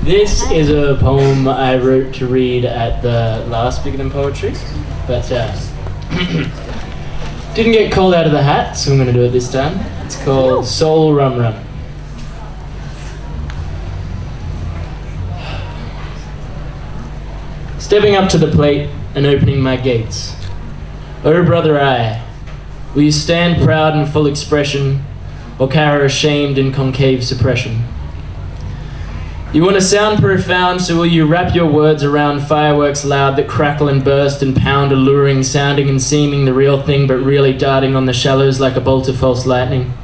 This is a poem I wrote to read at the last Bigger Than Poetry, but didn't get called out of the hat, so I'm going to do it this time. It's called Soul Rum Rum. Stepping up to the plate and opening my gates. Oh brother I, will you stand proud in full expression, or cower ashamed in concave suppression? You want to sound profound, so will you wrap your words around fireworks loud that crackle and burst and pound, alluring, sounding and seeming the real thing, but really darting on the shallows like a bolt of false lightning?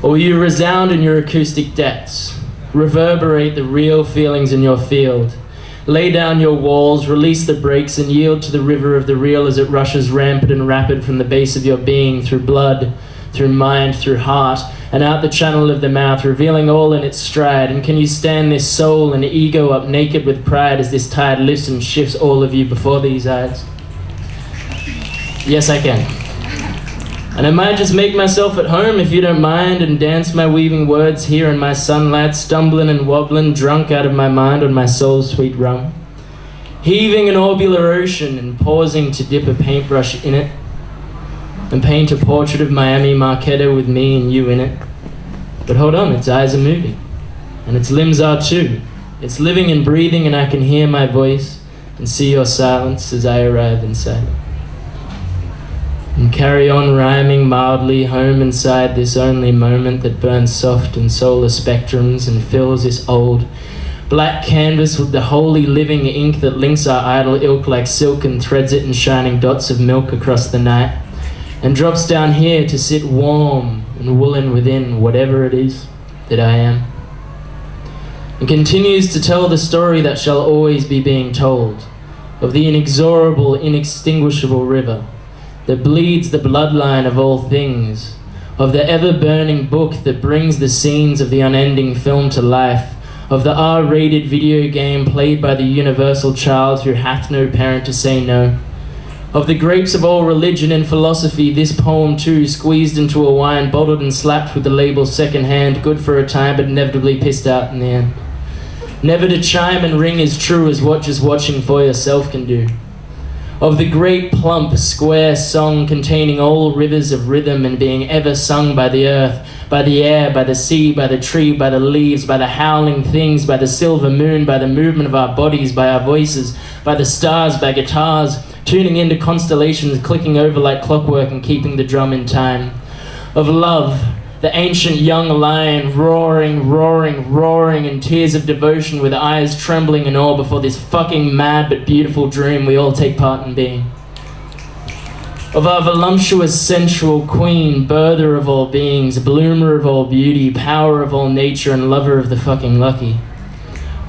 Or will you resound in your acoustic depths, reverberate the real feelings in your field, lay down your walls, release the brakes, and yield to the river of the real as it rushes rampant and rapid from the base of your being, through blood, through mind, through heart, and out the channel of the mouth, revealing all in its stride? And can you stand this soul and ego up naked with pride as this tide lifts and shifts all of you before these eyes? Yes, I can. And I might just make myself at home if you don't mind, and dance my weaving words here in my sunlight, stumbling and wobbling, drunk out of my mind on my soul's sweet rum, heaving an orbular ocean and pausing to dip a paintbrush in it and paint a portrait of Miami Marquetta with me and you in it. But hold on, its eyes are moving, and its limbs are too. It's living and breathing, and I can hear my voice and see your silence as I arrive inside. And carry on rhyming mildly home inside this only moment that burns soft in solar spectrums and fills this old black canvas with the holy living ink that links our idle ilk like silk and threads it in shining dots of milk across the night, and drops down here to sit warm and woolen within whatever it is that I am, and continues to tell the story that shall always be being told, of the inexorable, inextinguishable river that bleeds the bloodline of all things, of the ever-burning book that brings the scenes of the unending film to life, of the R-rated video game played by the universal child who hath no parent to say no, of the grapes of all religion and philosophy, this poem too, squeezed into a wine, bottled and slapped with the label second-hand, good for a time but inevitably pissed out in the end. Never to chime and ring as true as what just watching for yourself can do. Of the great plump square song containing all rivers of rhythm and being ever sung by the earth, by the air, by the sea, by the tree, by the leaves, by the howling things, by the silver moon, by the movement of our bodies, by our voices, by the stars, by guitars, tuning into constellations, clicking over like clockwork and keeping the drum in time. Of love, the ancient young lion roaring, roaring, roaring in tears of devotion with eyes trembling in awe before this fucking mad but beautiful dream we all take part in being. Of our voluptuous sensual queen, birther of all beings, bloomer of all beauty, power of all nature, and lover of the fucking lucky.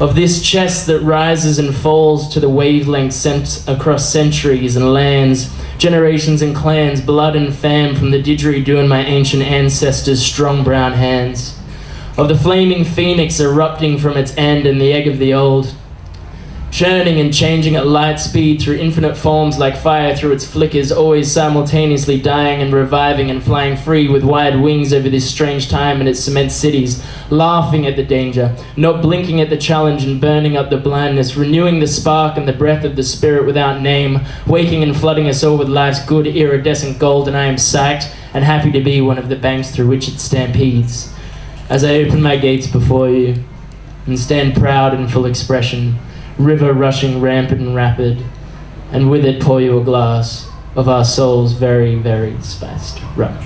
Of this chest that rises and falls to the wavelength sent across centuries and lands, generations and clans, blood and fam from the didgeridoo in my ancient ancestors' strong brown hands. Of the flaming phoenix erupting from its end and the egg of the old, churning and changing at light speed through infinite forms like fire through its flickers, always simultaneously dying and reviving and flying free with wide wings over this strange time in its cement cities, laughing at the danger, not blinking at the challenge and burning up the blindness, renewing the spark and the breath of the spirit without name, waking and flooding us all with life's good iridescent gold, and I am psyched and happy to be one of the banks through which it stampedes. As I open my gates before you and stand proud in full expression, river rushing rampant and rapid, and with it pour you a glass of our soul's very, very spiced rum.